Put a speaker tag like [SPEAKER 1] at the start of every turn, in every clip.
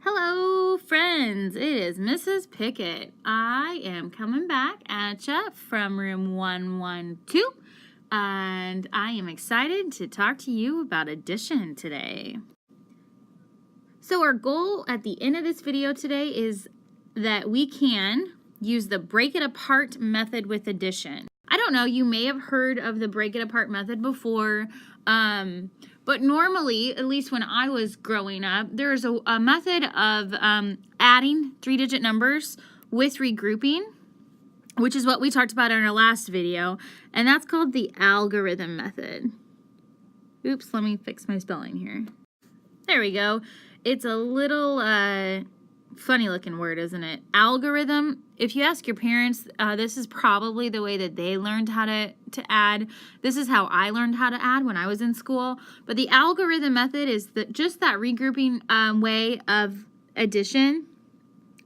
[SPEAKER 1] Hello, friends. It is Mrs. Pickett. I am coming back at ya from room 112, and I am excited to talk to you about addition today. So our goal at the end of this video today is that we can use the break it apart method with addition. I don't know, you may have heard of the break it apart method before, but normally, at least when I was growing up, there's a method of adding three-digit numbers with regrouping, which is what we talked about in our last video, and that's called the algorithm method. Oops, let me fix my spelling here. There we go. It's a little funny looking word, isn't it? Algorithm. If you ask your parents, this is probably the way that they learned how to add. This is how I learned how to add when I was in school. But the algorithm method is just that regrouping way of addition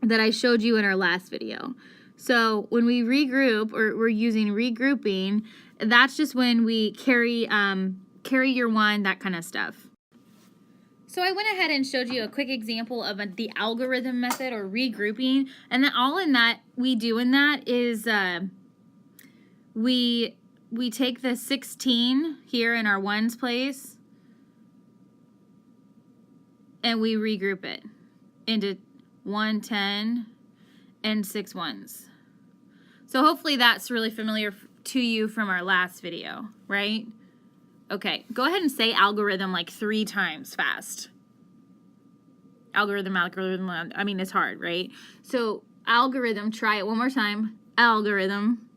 [SPEAKER 1] that I showed you in our last video. So when we regroup, or we're using regrouping, that's just when we carry your one, that kind of stuff. So I went ahead and showed you a quick example of the algorithm method or regrouping, and then all in that we do in that is we take the 16 here in our ones place and we regroup it into 1, 10, and 6 ones. So hopefully that's really familiar to you from our last video, right? Okay, go ahead and say algorithm like 3 times fast. Algorithm, I mean, it's hard, right? So algorithm, try it one more time. Algorithm.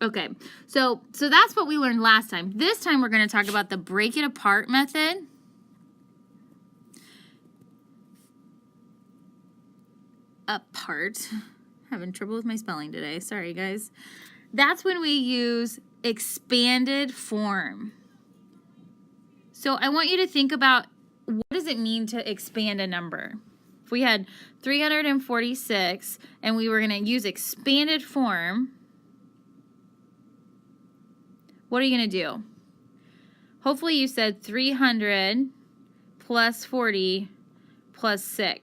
[SPEAKER 1] Okay, so that's what we learned last time. This time we're going to talk about the break it apart method. Apart. Having trouble with my spelling today. Sorry, guys. That's when we use expanded form. So I want you to think about, what does it mean to expand a number? If we had 346 and we were going to use expanded form, what are you going to do? Hopefully you said 300 plus 40 plus 6.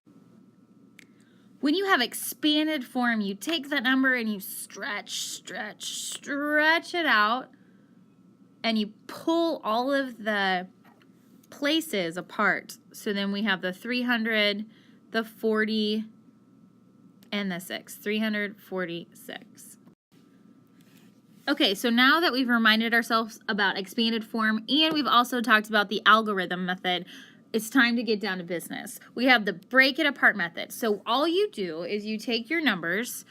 [SPEAKER 1] When you have expanded form, you take that number and you stretch it out, and you pull all of the places apart. So then we have the 300, the 40, and the 6. 346. Okay, so now that we've reminded ourselves about expanded form and we've also talked about the algorithm method, it's time to get down to business. We have the break it apart method. So all you do is you take your numbers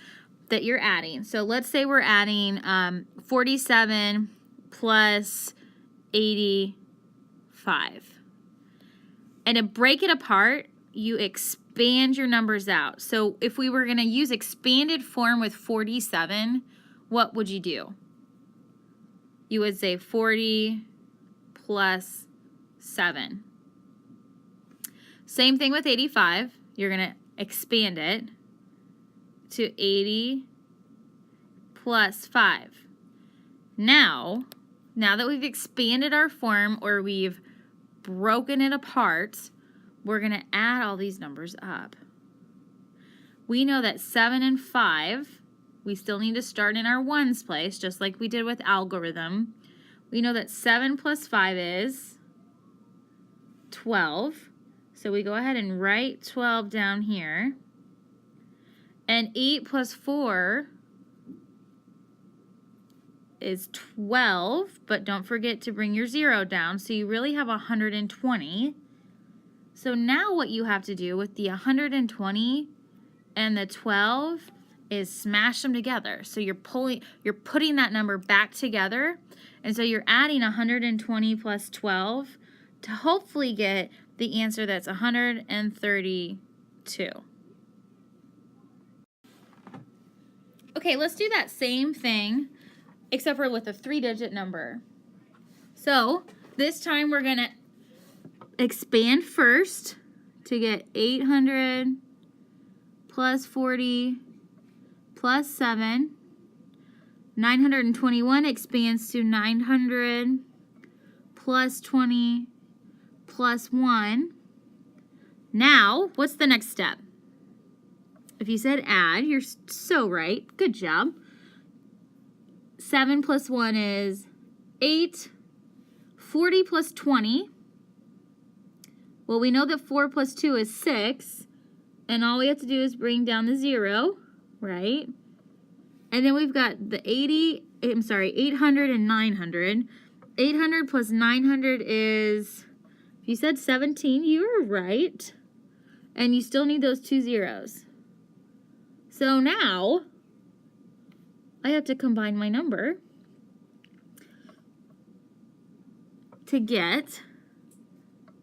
[SPEAKER 1] that you're adding. So let's say we're adding 47 plus 85. And to break it apart, you expand your numbers out. So if we were going to use expanded form with 47, what would you do? You would say 40 plus 7. Same thing with 85. You're going to expand it to 80 plus 5. Now that we've expanded our form, or we've broken it apart, we're going to add all these numbers up. We know that 7 and 5, we still need to start in our ones place, just like we did with algorithm. We know that 7 plus 5 is 12. So we go ahead and write 12 down here. And 8 plus 4 is 12, but don't forget to bring your 0 down, so you really have 120. So now what you have to do with the 120 and the 12 is smash them together. So you're putting that number back together, and so you're adding 120 plus 12 to hopefully get the answer that's 132. Okay, let's do that same thing, except for with a 3-digit number. So this time we're going to expand first to get 800 plus 40 plus 7. 921 expands to 900 plus 20 plus 1. Now, what's the next step? If you said add, you're so right. Good job. 7 plus 1 is 8. 40 plus 20. Well, we know that 4 plus 2 is 6. And all we have to do is bring down the 0, right? And then we've got the 800 and 900. 800 plus 900 is, if you said 17, you were right. And you still need those 2 zeros. So now, I have to combine my number to get,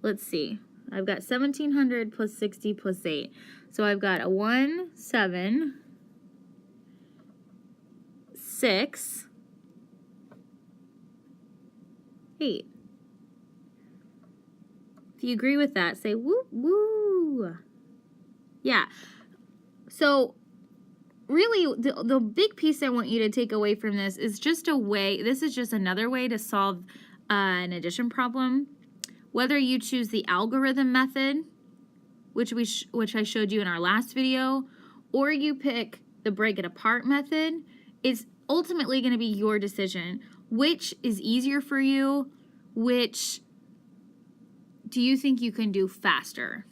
[SPEAKER 1] let's see, I've got 1700 plus 60 plus 8. So I've got a 1, 7, 6, 8. If you agree with that, say woo, woo. Yeah. So really, the big piece I want you to take away from this is just this is just another way to solve an addition problem. Whether you choose the algorithm method, which I showed you in our last video, or you pick the break it apart method, is ultimately going to be your decision. Which is easier for you? Which do you think you can do faster?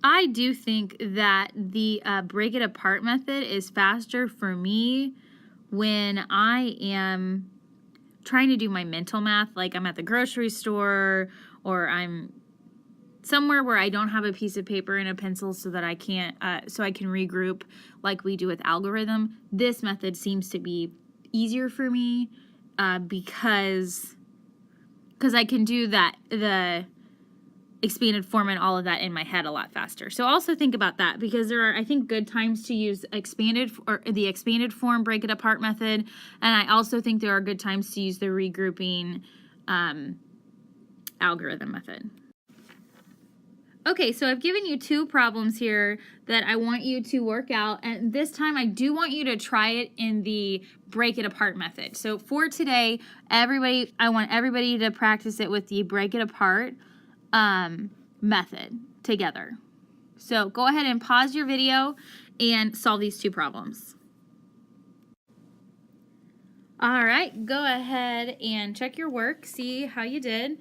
[SPEAKER 1] I do think that the break it apart method is faster for me when I am trying to do my mental math, like I'm at the grocery store or I'm somewhere where I don't have a piece of paper and a pencil so that I can regroup like we do with algorithm. This method seems to be easier for me because I can do the expanded form and all of that in my head a lot faster. So also think about that, because there are, I think, good times to use the expanded form break it apart method, and I also think there are good times to use the regrouping algorithm method. Okay, so I've given you 2 problems here that I want you to work out, and this time I do want you to try it in the break it apart method. So for today, I want everybody to practice it with the break it apart method together. So go ahead and pause your video and solve these 2 problems. All right, go ahead and check your work, see how you did,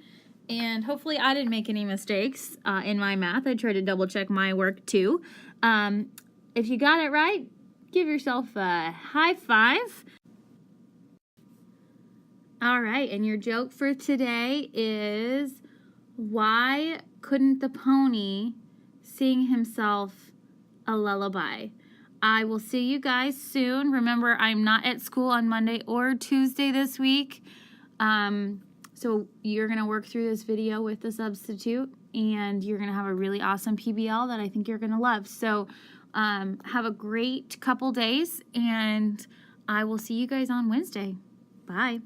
[SPEAKER 1] and hopefully I didn't make any mistakes in my math. I tried to double check my work too. If you got it right, give yourself a high five. All right, and your joke for today is, why couldn't the pony sing himself a lullaby? I will see you guys soon. Remember, I'm not at school on Monday or Tuesday this week. So you're going to work through this video with the substitute, and you're going to have a really awesome PBL that I think you're going to love. So have a great couple days, and I will see you guys on Wednesday. Bye.